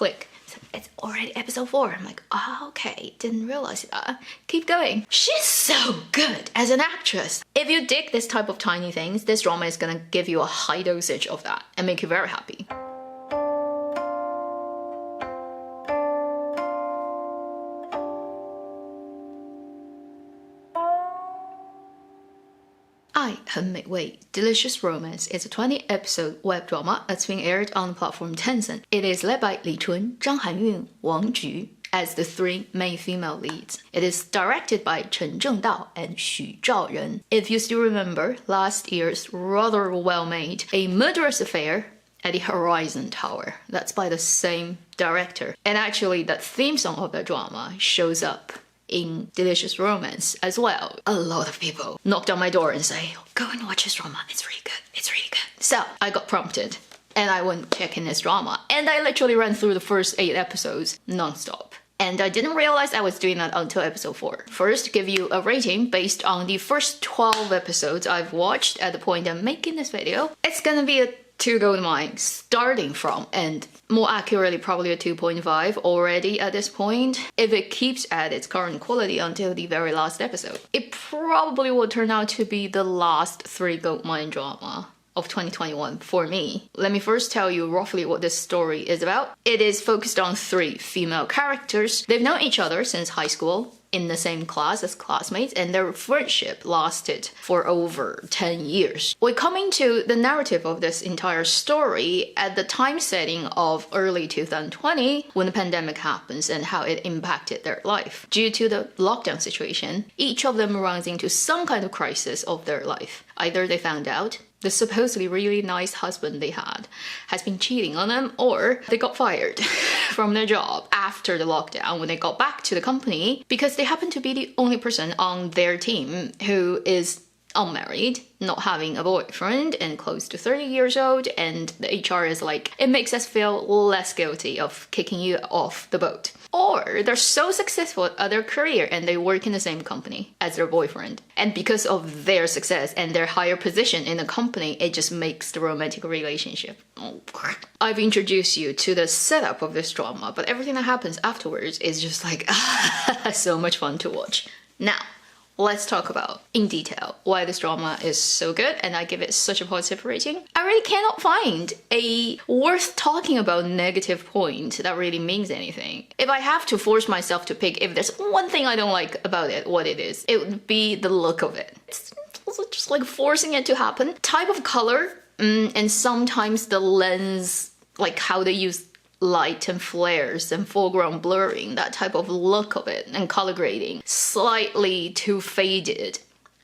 Click. It's already episode 4. I'm like, oh, okay, didn't realize that. Keep going. She's so good as an actress. If you dig this type of tiny things, this drama is gonna give you a high dosage of that and make you very happy. I 很美味 Delicious Romance is a 20-episode web drama that's being aired on the platform Tencent. It is led by Li Chun, Zhang Hanyun, Wang Ju as the 3 main female leads. It is directed by Chen and Xu Zhaoren. If you still remember last year's rather well-made A Murderous Affair at the Horizon Tower, that's by the same director. And actually that theme song of the drama shows up in Delicious Romance as well. A lot of people knocked on my door and say, go and watch this drama, it's really good, it's really good. So I got prompted and I went checking this drama and I literally ran through the first 8 episodes non-stop. And I didn't realize I was doing that until episode 4. First, give you a rating based on the first 12 episodes I've watched at the point I'm making this video. It's gonna be a 2 gold mine starting from, and more accurately probably a 2.5 already at this point. If it keeps at its current quality until the very last episode, it probably will turn out to be the last 3 gold mine drama of 2021 for me. Let me first tell you roughly what this story is about. It is focused on 3 female characters. They've known each other since high school, in the same class as classmates, and their friendship lasted for over 10 years. We're coming to the narrative of this entire story at the time setting of early 2020 when the pandemic happens and how it impacted their life. Due to the lockdown situation, each of them runs into some kind of crisis of their life. Either they found out the supposedly really nice husband they had has been cheating on them, or they got fired from their job after the lockdown when they got back to the company because they happen to be the only person on their team who is unmarried, not having a boyfriend, and close to 30 years old, and the HR is like, it makes us feel less guilty of kicking you off the boat. Or they're so successful at their career and they work in the same company as their boyfriend. And because of their success and their higher position in the company, it just makes the romantic relationship. I've introduced you to the setup of this drama, but everything that happens afterwards is just like, so much fun to watch. Now, let's talk about in detail why this drama is so good and I give it such a positive rating. I really cannot find a worth talking about negative point that really means anything. If I have to force myself to pick if there's one thing I don't like about it, what it is, it would be the look of it. It's also just like forcing it to happen. Type of color, and sometimes the lens, like how they use light and flares and foreground blurring, that type of look of it, and color grading, slightly too faded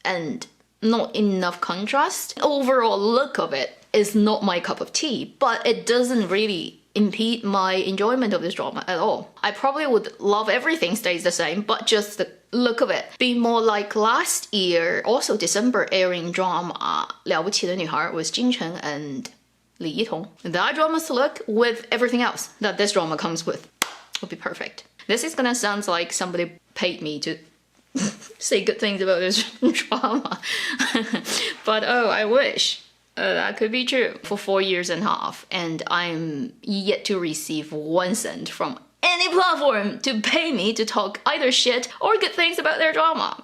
and not enough contrast. Overall look of it is not my cup of tea, but it doesn't really impede my enjoyment of this drama at all. I probably would love everything stays the same, but just the look of it be more like last year, also December airing drama 了不起的女孩 with Chen and Li Yitong. That drama's look with everything else that this drama comes with would be perfect. This is gonna sound like somebody paid me to say good things about this drama. But oh, I wish that could be true. For 4.5 years and I'm yet to receive 1 cent from any platform to pay me to talk either shit or good things about their drama.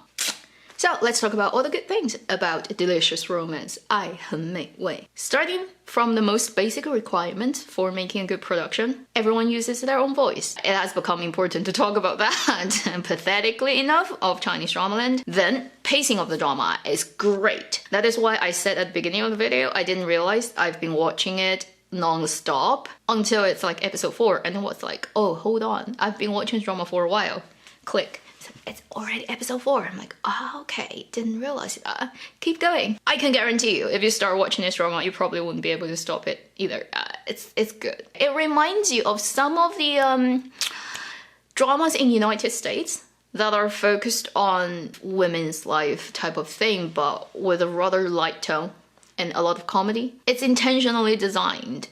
So let's talk about all the good things about Delicious Romance. 爱很美味. Starting from the most basic requirement for making a good production, everyone uses their own voice. It has become important to talk about that, and pathetically enough, of Chinese drama land. Then, pacing of the drama is great. That is why I said at the beginning of the video, I didn't realize I've been watching it non-stop until it's like episode 4, and it was like, oh, hold on, I've been watching this drama for a while. Click. It's already episode 4. I'm like, oh, okay, didn't realize that. Keep going. I can guarantee you, if you start watching this drama, you probably wouldn't be able to stop it either. It's good. It reminds you of some of the dramas in United States that are focused on women's life type of thing, but with a rather light tone and a lot of comedy. It's intentionally designed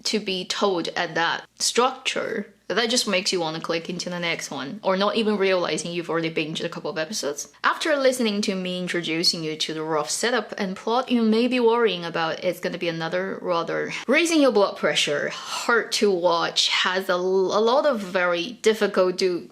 to be told at that structure, that just makes you want to click into the next one, or not even realizing you've already binged a couple of episodes. After listening to me introducing you to the rough setup and plot, you may be worrying about it's going to be another rather raising your blood pressure, hard to watch, has a lot of very difficult to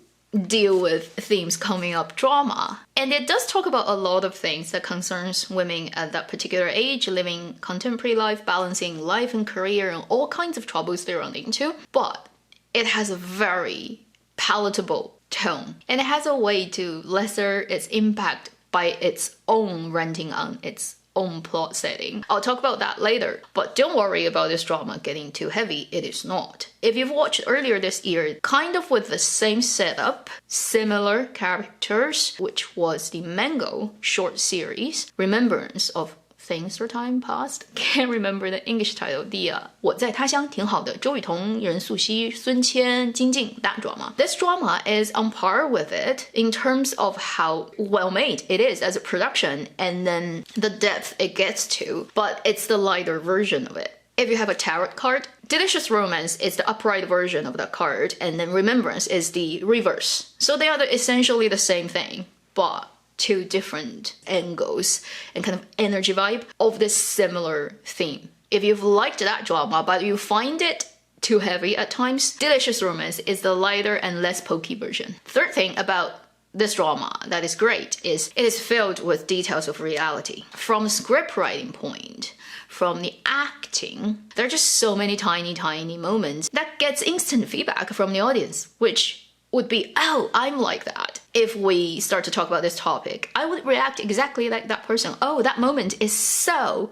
deal with themes coming up drama. And it does talk about a lot of things that concerns women at that particular age, living contemporary life, balancing life and career, and all kinds of troubles they run into. But it has a very palatable tone, and it has a way to lesser its impact by its own renting on its own plot setting. I'll talk about that later, but don't worry about this drama getting too heavy, it is not. If you've watched earlier this year, kind of with the same setup, similar characters, which was the Mango short series, Remembrance of Things or Time Past. Can't remember the English title. The 我在他乡挺好的，周雨彤、任素汐、孙千、金靖 that drama. This drama is on par with it in terms of how well made it is as a production and then the depth it gets to, but it's the lighter version of it. If you have a tarot card, Delicious Romance is the upright version of that card, and then Remembrance is the reverse. So they are essentially the same thing, but two different angles and kind of energy vibe of this similar theme. If you've liked that drama but you find it too heavy at times, Delicious Romance is the lighter and less pokey version. Third thing about this drama that is great is it is filled with details of reality. From a script writing point, from the acting, there are just so many tiny moments that gets instant feedback from the audience, which would be, oh, I'm like that. If we start to talk about this topic, I would react exactly like that person. Oh, that moment is so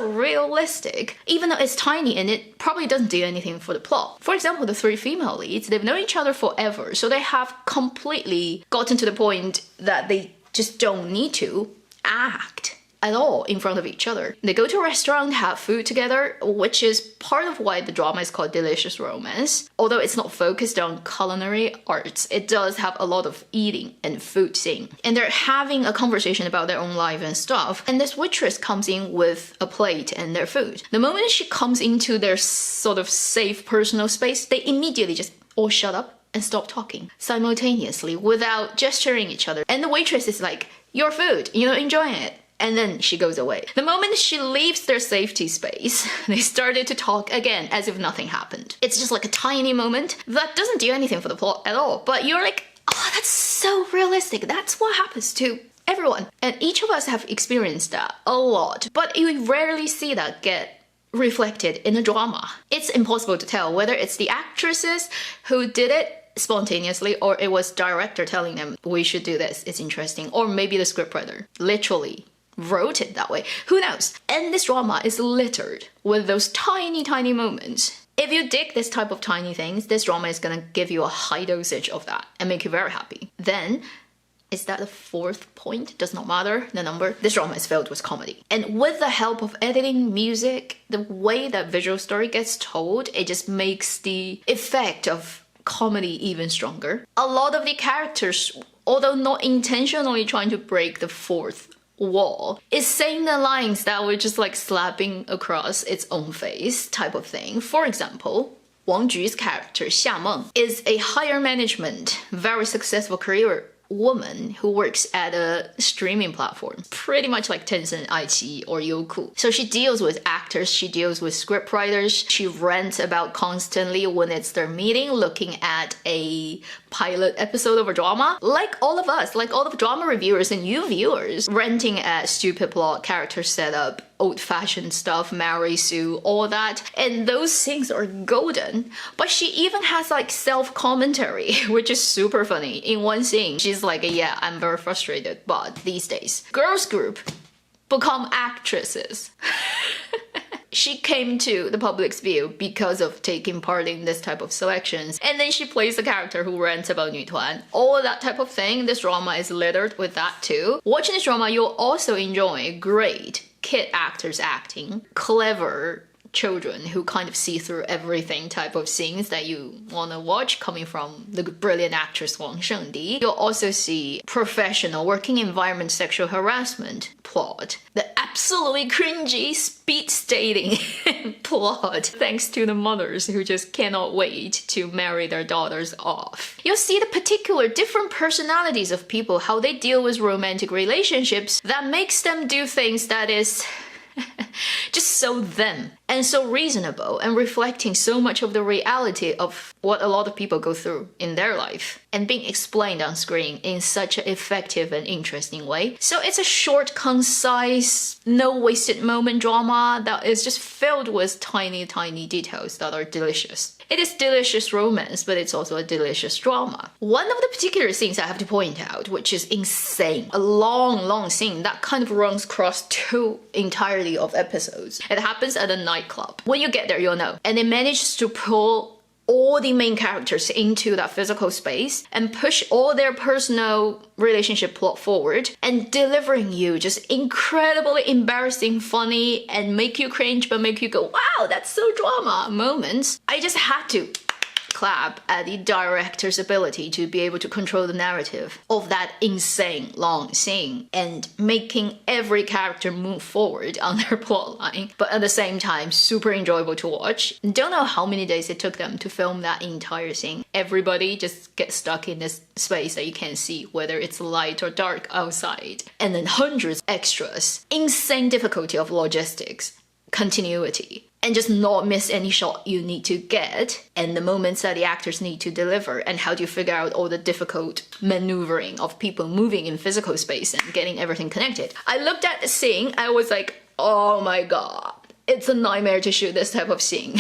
realistic, even though it's tiny and it probably doesn't do anything for the plot. For example, the three female leads, they've known each other forever, so they have completely gotten to the point that they just don't need to act at all in front of each other. They go to a restaurant, have food together, which is part of why the drama is called Delicious Romance. Although it's not focused on culinary arts, it does have a lot of eating and food scene. And they're having a conversation about their own life and stuff. And this waitress comes in with a plate and their food. The moment she comes into their sort of safe personal space, they immediately just all shut up and stop talking simultaneously without gesturing each other. And the waitress is like, your food, enjoying it. And then she goes away. The moment she leaves their safety space, they started to talk again as if nothing happened. It's just like a tiny moment that doesn't do anything for the plot at all. But you're like, oh, that's so realistic. That's what happens to everyone. And each of us have experienced that a lot. But you rarely see that get reflected in a drama. It's impossible to tell whether it's the actresses who did it spontaneously or it was director telling them, we should do this, it's interesting. Or maybe the scriptwriter literally wrote it that way. Who knows? And this drama is littered with those tiny moments. If you dig this type of tiny things, this drama is gonna give you a high dosage of that and make you very happy. Then, is that the fourth point? Does not matter, the number. This drama is filled with comedy. And with the help of editing, music, the way that visual story gets told, it just makes the effect of comedy even stronger. A lot of the characters, although not intentionally trying to break the fourth wall, is saying the lines that were just like slapping across its own face type of thing. For example, Wang Ju's character Xia Meng is a higher management, very successful career woman who works at a streaming platform, pretty much like Tencent, iQIYI, or Youku. So she deals with actors, she deals with scriptwriters, she rants about constantly when it's their meeting, looking at a pilot episode of a drama. Like all of us, like all of drama reviewers and you viewers, ranting at stupid plot, character setup, old-fashioned stuff, Mary Sue, all that. And those things are golden. But she even has like self-commentary, which is super funny. In one scene, she's like, yeah, I'm very frustrated, but these days, girls group become actresses. She came to the public's view because of taking part in this type of selections. And then she plays the character who rants about 女团. All that type of thing, this drama is littered with that too. Watching this drama, you'll also enjoy great kid actors acting, clever children who kind of see through everything type of scenes that you want to watch coming from the brilliant actress Wang Shengdi. You'll also see professional working environment sexual harassment plot. The absolutely cringy speed dating plot, thanks to the mothers who just cannot wait to marry their daughters off. You'll see the particular different personalities of people, how they deal with romantic relationships that makes them do things that is just so them and so reasonable and reflecting so much of the reality of what a lot of people go through in their life and being explained on screen in such an effective and interesting way. So it's a short, concise, no wasted moment drama that is just filled with tiny details that are delicious. It is delicious romance, but it's also a delicious drama. One of the particular scenes I have to point out, which is insane, a long scene that kind of runs across 2 entirety of episodes. It happens at a nightclub. When you get there, you'll know. And it manages to pull all the main characters into that physical space and push all their personal relationship plot forward and delivering you just incredibly embarrassing, funny, and make you cringe but make you go, wow, that's so drama moments. I just had to clap at the director's ability to be able to control the narrative of that insane long scene and making every character move forward on their plotline, but at the same time super enjoyable to watch. Don't know how many days it took them to film that entire scene. Everybody just gets stuck in this space that you can't see whether it's light or dark outside, and then hundreds extras, insane difficulty of logistics, continuity, and just not miss any shot you need to get, and the moments that the actors need to deliver, and how do you figure out all the difficult maneuvering of people moving in physical space and getting everything connected. I looked at the scene, I was like, oh my god, it's a nightmare to shoot this type of scene.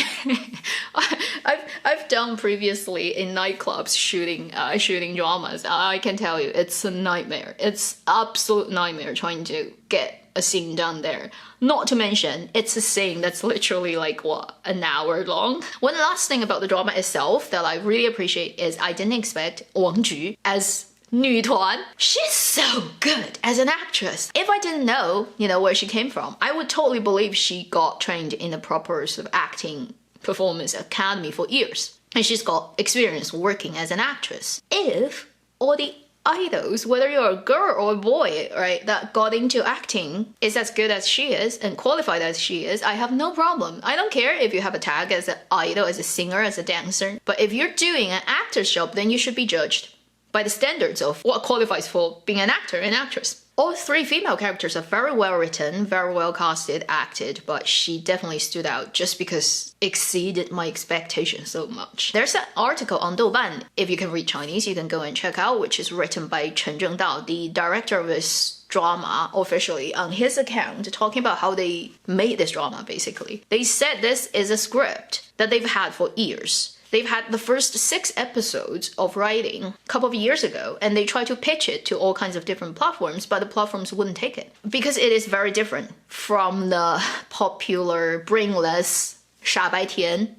I've done previously in nightclubs shooting dramas. I can tell you, it's a nightmare. It's absolute nightmare trying to get a scene done there. Not to mention, it's a scene that's literally like, what, an hour long? One last thing about the drama itself that I really appreciate is I didn't expect Wang Ju as 女团. She's so good as an actress. If I didn't know, where she came from, I would totally believe she got trained in a proper sort of acting performance academy for years. And she's got experience working as an actress. If all the idols, whether you're a girl or a boy, right, that got into acting is as good as she is and qualified as she is, I have no problem. I don't care if you have a tag as an idol, as a singer, as a dancer. But if you're doing an actor's job, then you should be judged by the standards of what qualifies for being an actor and actress. All 3 female characters are very well written, very well casted, acted, but she definitely stood out just because exceeded my expectations so much. There's an article on Douban, if you can read Chinese, you can go and check out, which is written by Chen, the director of this drama officially, on his account, talking about how they made this drama, basically. They said this is a script that they've had for years. They've had the first 6 episodes of writing a couple of years ago, and they tried to pitch it to all kinds of different platforms, but the platforms wouldn't take it. Because it is very different from the popular, brainless, 傻白甜,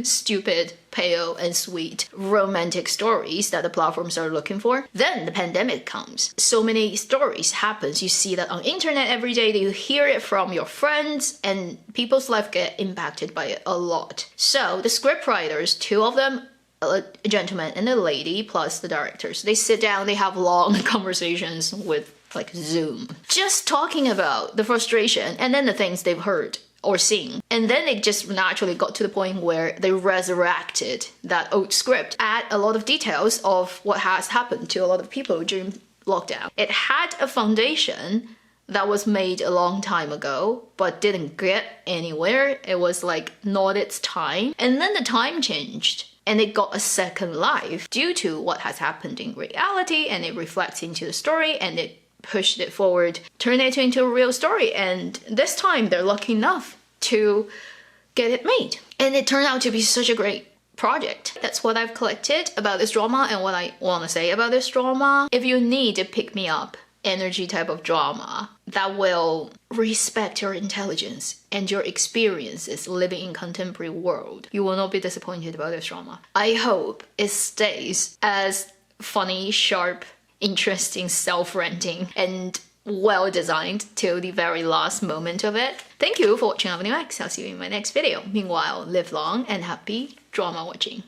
stupid, pale, and sweet romantic stories that the platforms are looking for. Then the pandemic comes. So many stories happens. You see that on internet every day, you hear it from your friends, and people's life get impacted by it a lot. So the scriptwriters, 2 of them, a gentleman and a lady, plus the directors, they sit down, they have long conversations with like Zoom, just talking about the frustration and then the things they've heard or seen. And then it just naturally got to the point where they resurrected that old script, add a lot of details of what has happened to a lot of people during lockdown. It had a foundation that was made a long time ago, but didn't get anywhere. It was like not its time. And then the time changed, and it got a second life due to what has happened in reality, and it reflects into the story, and it pushed it forward, turned it into a real story, and this time they're lucky enough to get it made. And it turned out to be such a great project. That's what I've collected about this drama and what I want to say about this drama. If you need a pick-me-up energy type of drama that will respect your intelligence and your experiences living in contemporary world, you will not be disappointed about this drama. I hope it stays as funny, sharp, interesting, self-renting, and well designed till the very last moment of it. Thank you for watching Avenue X. I'll see you in my next video. Meanwhile, live long and happy drama watching.